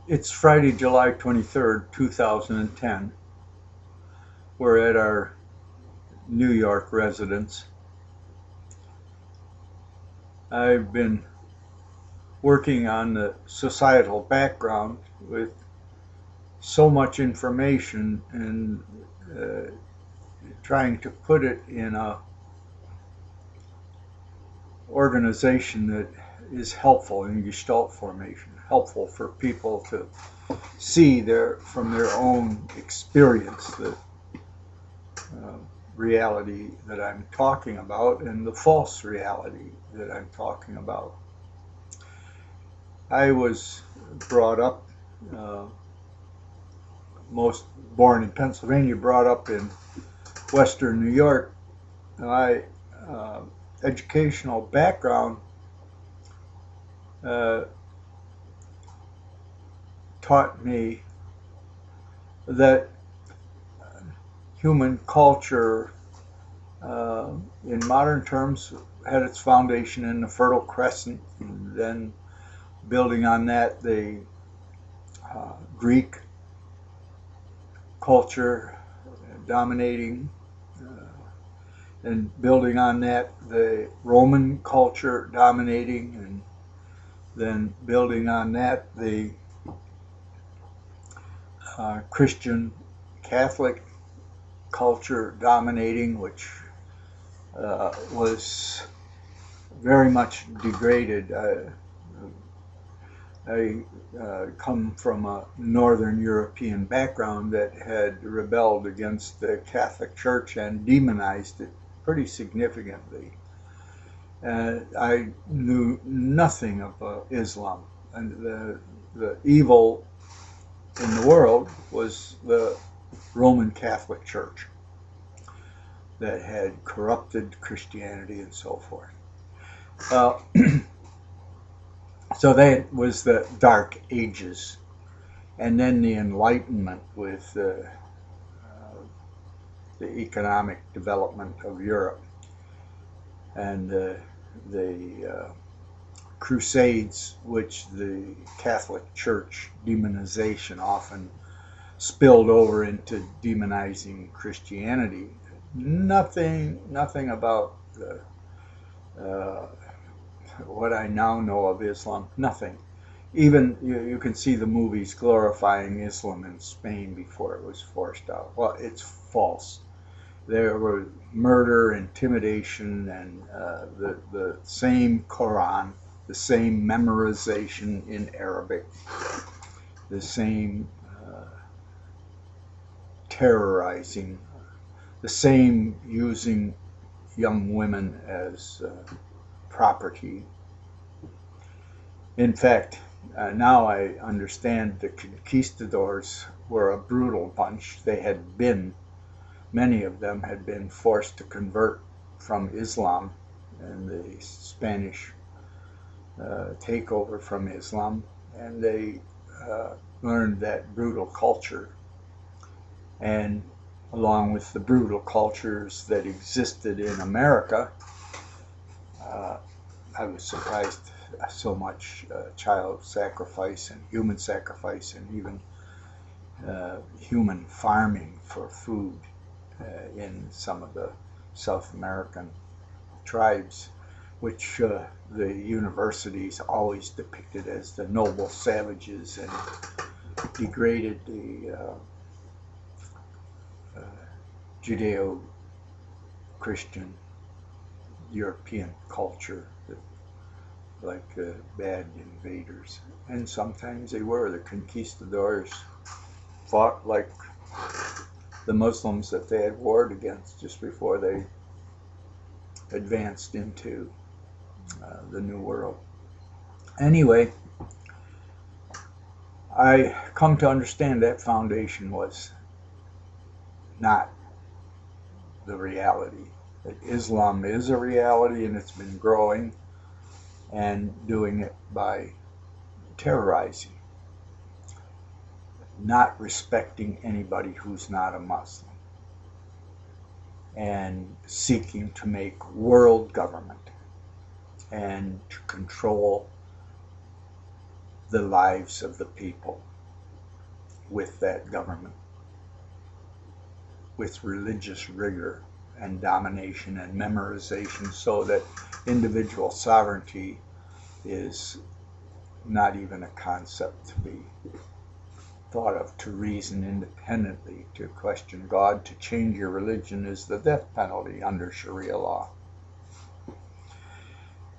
It's Friday, July 23rd, 2010. We're at our New York residence. I've been working on the societal background with so much information and uh, trying to put it in a organization that is helpful in gestalt formation, helpful for people to see from their own experience the uh, reality that I'm talking about and the false reality that I'm talking about. I was brought up, uh, most born in Pennsylvania, brought up in Western New York. My uh, educational background uh, taught me that human culture, uh, in modern terms, had its foundation in the Fertile Crescent, and then building on that, the Greek culture dominating, and building on that, the Roman culture dominating, and then building on that, the Christian Catholic culture dominating, which was very much degraded. I come from a Northern European background that had rebelled against the Catholic Church and demonized it pretty significantly. I knew nothing of Islam, and the evil in the world was the Roman Catholic Church that had corrupted Christianity and so forth. Uh, so that was the Dark Ages, and then the Enlightenment with the economic development of Europe and the Crusades, which the Catholic Church demonization often spilled over into demonizing Christianity. Nothing about uh, what I now know of Islam. Nothing. Even you can see the movies glorifying Islam in Spain before it was forced out. Well, it's false. There were murder, intimidation, and the same Quran, the same memorization in Arabic, the same terrorizing, the same using young women as property. In fact, now I understand the conquistadors were a brutal bunch. Many of them had been forced to convert from Islam and the Spanish takeover from Islam, and they learned that brutal culture, and along with the brutal cultures that existed in America, uh, I was surprised so much child sacrifice and human sacrifice, and even human farming for food in some of the South American tribes, which the universities always depicted as the noble savages and degraded the Judeo-Christian European culture, like bad invaders. And sometimes they were. The conquistadors fought like the Muslims that they had warred against just before they advanced into the New World. Anyway, I come to understand that foundation was not the reality. That Islam is a reality, and it's been growing, and doing it by terrorizing, not respecting anybody who's not a Muslim, and seeking to make world government and to control the lives of the people. with that government, with religious rigor and domination and memorization, so that individual sovereignty is not even a concept to be thought of. To reason independently, to question God, to change your religion is the death penalty under Sharia law.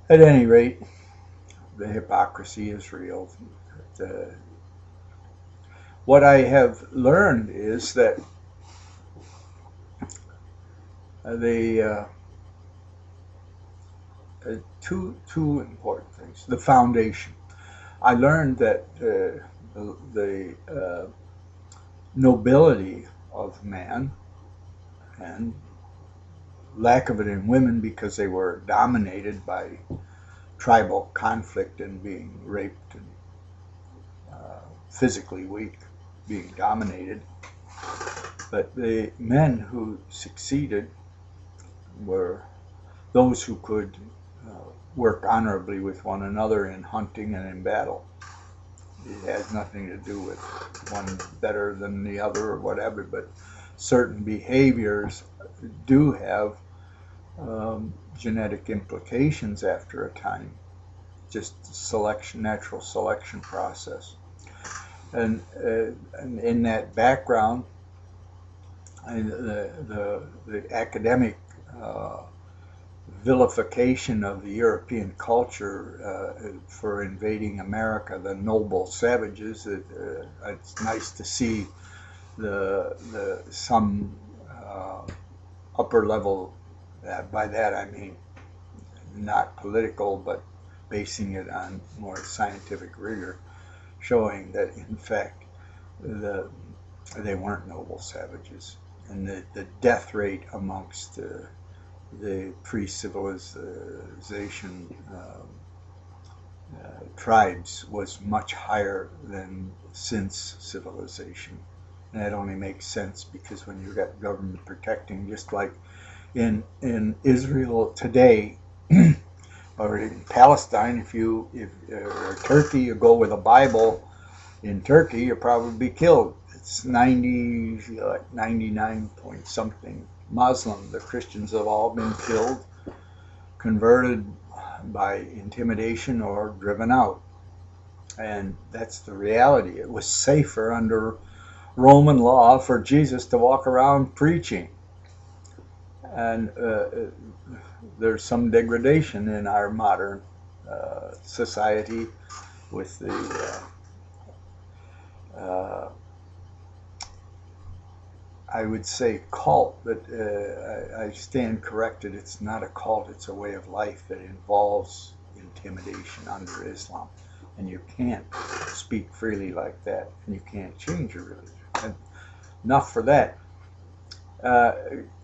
At any rate, the hypocrisy is real. What I have learned is that two important things. The foundation. I learned that the nobility of man, and lack of it in women because they were dominated by tribal conflict and being raped and physically weak, being dominated. But the men who succeeded were those who could work honorably with one another in hunting and in battle. It has nothing to do with one better than the other or whatever, but certain behaviors do have genetic implications after a time. Just selection, natural selection process. And in that background, the academic vilification of the European culture for invading America, the noble savages. It's nice to see some upper level. By that I mean not political, but basing it on more scientific rigor, showing that in fact they weren't noble savages, and the death rate amongst the pre-civilization tribes was much higher than since civilization. And that only makes sense because when you've got government protecting, just like in Israel today, or in Palestine, or Turkey, you go with a Bible in Turkey, you'll probably be killed. It's 99 point something Muslim. The Christians have all been killed, converted by intimidation, or driven out. And that's the reality. It was safer under Roman law for Jesus to walk around preaching. And there's some degradation in our modern society with the I would say cult, but I stand corrected. It's not a cult, it's a way of life that involves intimidation under Islam. And you can't speak freely like that, and you can't change your religion. And enough for that.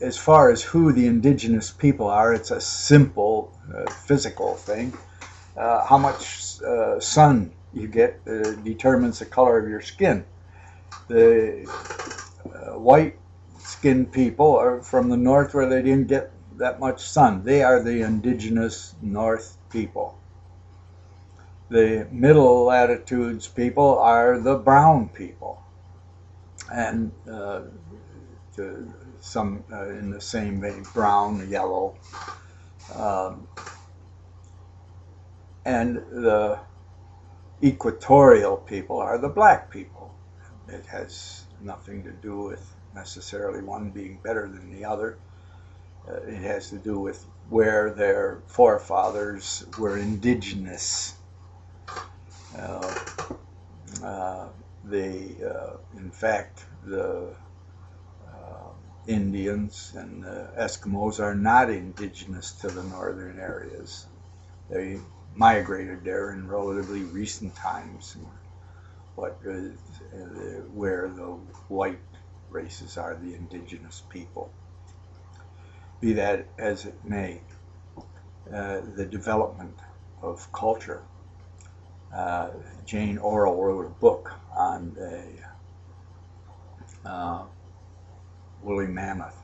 As far as who the indigenous people are, it's a simple physical thing. How much sun you get determines the color of your skin. The white-skinned people are from the north, where they didn't get that much sun. They are the indigenous North people. The middle latitudes people are the brown people, and some in the same vein, brown, yellow, and the equatorial people are the black people. It has nothing to do with necessarily one being better than the other. It has to do with where their forefathers were indigenous. In fact, the Indians and the Eskimos are not indigenous to the northern areas. They migrated there in relatively recent times, where the white races are the indigenous people. Be that as it may, the development of culture. Jane Orrell wrote a book on the woolly mammoth,